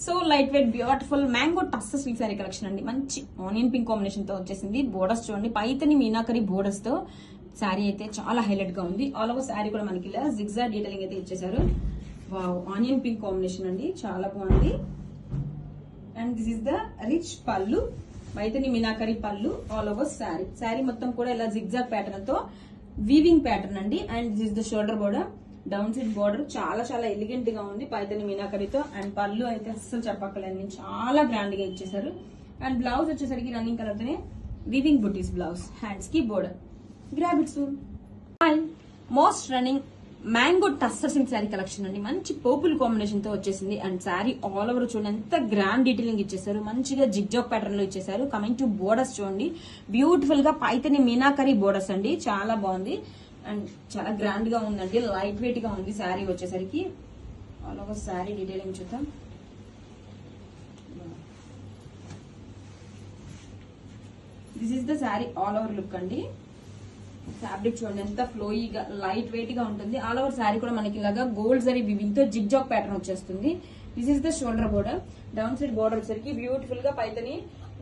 So light weight beautiful mango tussar silk sorry collection అండి. మంచి onion pink combination తో వచ్చేసింది. బోర్డర్స్ చూడండి, పైతని మీనాకరి బోర్డర్స్ తో శారీ అయితే చాలా హైలైట్ గా ఉంది. ఆల్ ఓవర్ శారీ కూడా మనకి ఇలా జిగ్జాగ్ డీటెయిలింగ్ అయితే ఇచ్చేసారు. వావ్, ఆనియన్ పింక్ కాంబినేషన్ అండి, చాలా బాగుంది. And this is the rich పళ్ళు, పైతని మీనాకరి పళ్ళు. ఆల్ ఓవర్ శారీ మొత్తం కూడా ఇలా జిగ్జాగ్ ప్యాటర్న్ తో వీవింగ్ ప్యాటర్న్ అండి. And this is the shoulder border, down side border చాలా చాలా ఎలిగెంట్ గా ఉంది పైతని మీనాకరితో. అండ్ పళ్ళు అయితే అస్సలు చెప్పక్కర్లేదు, చాలా గ్రాండ్ గా ఇచ్చేసారు. అండ్ బ్లౌజ్ వచ్చేసరికి రన్నింగ్ కలర్ తోనే వీవింగ్ బుటీస్ బ్లౌజ్, హ్యాండ్స్ కి border. Grab it soon. And most running mango tussar silk sari collection అండి. మంచి పర్పుల్ కాంబినేషన్ తో వచ్చేసింది. అండ్ శారీ ఆల్ ఓవర్ చూడండి ఎంత గ్రాండ్ డీటెయిలింగ్ ఇచ్చేసారు, మంచిగా జిగ్జాగ్ ప్యాటర్న్ లో ఇచ్చేసారు. కమింగ్ టు బోర్డర్స్ చూడండి, బ్యూటిఫుల్ గా పైతని మీనాకరి బోర్డర్స్ అండి, చాలా బాగుంది. అండ్ చాలా గ్రాండ్ గా ఉందండి, లైట్ వెయిట్ గా ఉంది శారీ వచ్చేసరికి. ఆల్ ఓవర్ శారీ డీటెయిలింగ్ చూద్దాం. This is the sari all over look అండి. ఫ్యాబ్రిక్ చూడండి ఎంత ఫ్లోయిగా లైట్ వెయిట్ గా ఉంటుంది. ఆల్ ఓవర్ శారీ కూడా మనకి ఇలాగా గోల్డ్ జరీ వివింగ్ తో జిగ్జాగ్ ప్యాటర్న్ వచ్చేస్తుంది. This is the shoulder border, down side border వచ్చేసరికి బ్యూటిఫుల్ గా పైతని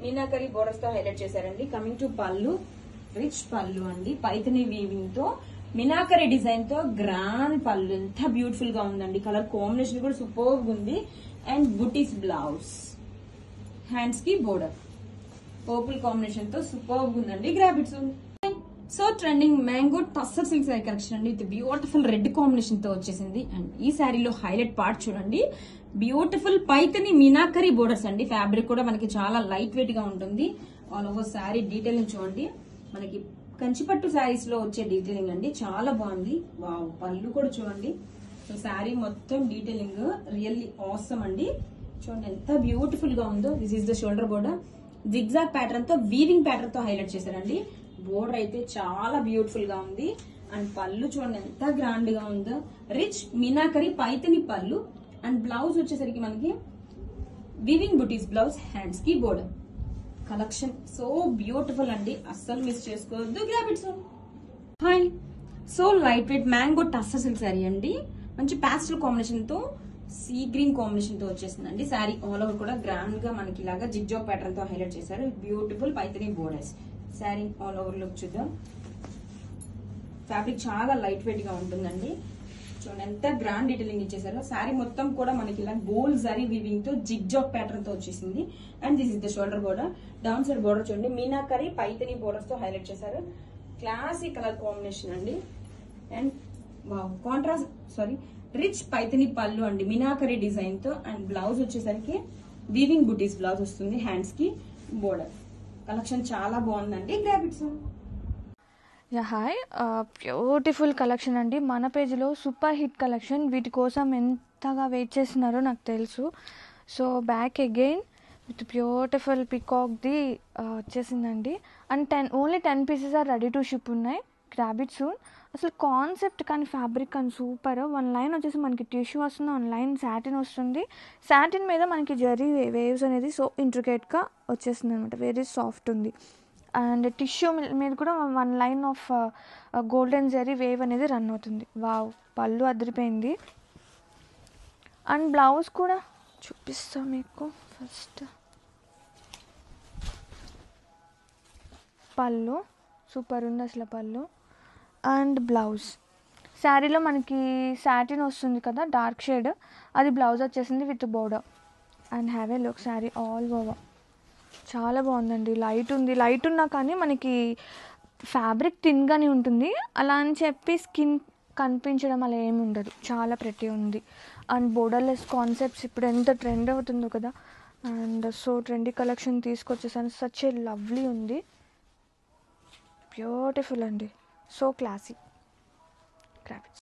మీనాకరి బోర్డర్స్ తో హైలైట్ చేశారండి. కమింగ్ టు పళ్ళు, రిచ్ పళ్ళు అండి, పైతని వీవింగ్ తో మీనాకరి డిజైన్ తో గ్రాండ్ పళ్ళు, ఎంత బ్యూటిఫుల్ గా ఉందండి. కలర్ కాంబినేషన్ కూడా సూపర్ ఉంది. అండ్ బుటీస్ బ్లౌజ్, హ్యాండ్స్ కి బోర్డర్, పర్పుల్ కాంబినేషన్ తో సూపర్ ఉందండి. Grab it soon. So trending mango tussar silk sari collection అండి, విత్ బ్యూటిఫుల్ రెడ్ కాంబినేషన్ తో వచ్చేసింది. అండ్ ఈ శారీలో హైలైట్ పార్ట్ చూడండి, బ్యూటిఫుల్ పైతని మీనాకరి బోర్డర్స్ అండి. ఫ్యాబ్రిక్ కూడా మనకి చాలా లైట్ వెయిట్ గా ఉంటుంది. ఆల్ ఓవర్ శారీ డీటెయిలింగ్ చూడండి, మనకి కంచిపట్టు శారీస్ లో వచ్చే డీటెయిలింగ్ అండి, చాలా బాగుంది. వావ్, పళ్ళు కూడా చూడండి. సో శారీ మొత్తం డీటెయిలింగ్ రియల్లీ ఆసమ్ అండి. చూడండి ఎంత బ్యూటిఫుల్ గా ఉందో. This is the shoulder border, zigzag pattern తో వీవింగ్ ప్యాటర్న్ తో హైలైట్ చేశారండి. బోర్డర్ అయితే చాలా బ్యూటిఫుల్ గా ఉంది. అండ్ పళ్ళు చూడండి ఎంత గ్రాండ్ గా ఉందో, రిచ్ మీనాకరి పైతని పళ్ళు. అండ్ బ్లౌజ్ వచ్చేసరికి మనకి వీవింగ్ బుటీస్ బ్లౌజ్, హ్యాండ్స్ కి బోర్డర్. కలెక్షన్ సో బ్యూటిఫుల్ అండి, అస్సలు మిస్ చేసుకోవద్దు. Grab it soon. Hi, so light weight mango tussar silk sari అండి, మంచి పాస్టల్ కాంబినేషన్ తో సీ గ్రీన్ కాంబినేషన్ తో వచ్చేసిందండి. శారీ ఆల్ ఓవర్ కూడా గ్రాండ్ గా మనకి ఇలాగా జిగ్జాగ్ ప్యాటర్న్ తో హైలైట్ చేశారు. Beautiful Paithani borders. Sari all over look చూద్దాం. ఫ్యాబ్రిక్ చాలా లైట్ వెయిట్ గా ఉంటుందండి. చూడండి ఎంత గ్రాండ్ డీటెయిలింగ్ ఇచ్చేసారు. శారీ మొత్తం కూడా మనకి ఇలా గోల్డ్ జరీ వీవింగ్ తో జిగ్జాగ్ ప్యాటర్న్ తో వచ్చేసింది. And this is the shoulder border, down side border చూడండి మీనాకరి పైతని బోర్డర్స్ తో హైలైట్ చేశారు. క్లాసిక్ కలర్ కాంబినేషన్ అండి. And wow, contrast sorry rich Paithani పళ్ళు అండి, మీనాకరి డిజైన్ తో. అండ్ బ్లౌజ్ వచ్చేసరికి వీవింగ్ బుటీస్ బ్లౌజ్ వస్తుంది, హ్యాండ్స్ కి బోర్డర్. కలెక్షన్ చాలా బాగుందండి. Grab it soon. Yeah hi, beautiful collection అండి. మన పేజ్లో సూపర్ హిట్ కలెక్షన్. వీటి కోసం ఎంతగా వెయిట్ చేస్తున్నారో నాకు తెలుసు. So back again with beautiful పికాక్ది వచ్చేసిందండి. And only 10 pieces are ready to ship ఉన్నాయి. Grab it soon. అసలు కాన్సెప్ట్ కానీ ఫ్యాబ్రిక్ కానీ సూపర్. 1 లైన్ వచ్చేసి మనకి టిష్యూ వస్తుంది, 1 లైన్ సాటిన్ వస్తుంది. సాటిన్ మీద మనకి జరీ వేవ్స్ అనేది సో ఇంట్రికేట్గా వచ్చేస్తుంది అనమాట, వెరీ సాఫ్ట్ ఉంది. అండ్ టిష్యూ మీద కూడా 1 line of golden zari wave అనేది రన్ అవుతుంది. వావ్, పళ్ళు అదిరిపోయింది. అండ్ బ్లౌజ్ కూడా చూపిస్తాం మీకు. ఫస్ట్ పళ్ళు సూపర్ ఉంది అసలు పళ్ళు. అండ్ బ్లౌజ్ శారీలో మనకి సాటిన్ వస్తుంది కదా, డార్క్ షేడ్, అది బ్లౌజ్ వచ్చేసింది with border. And have a look, sari all over చాలా బాగుందండి. లైట్ ఉంది, లైట్ ఉన్నా కానీ మనకి ఫ్యాబ్రిక్ థిన్గానే ఉంటుంది. అలా అని చెప్పి స్కిన్ కనిపించడం అలా ఏమి ఉండదు, చాలా ప్రెటీ ఉంది. అండ్ బోర్డర్లెస్ కాన్సెప్ట్స్ ఇప్పుడు ఎంత ట్రెండ్ అవుతుందో కదా. అండ్ సో ట్రెండీ కలెక్షన్ తీసుకొచ్చేసాను. సచ్ ఏ లవ్లీ ఉంది, బ్యూటిఫుల్ అండి, సో క్లాసీ. Grab it.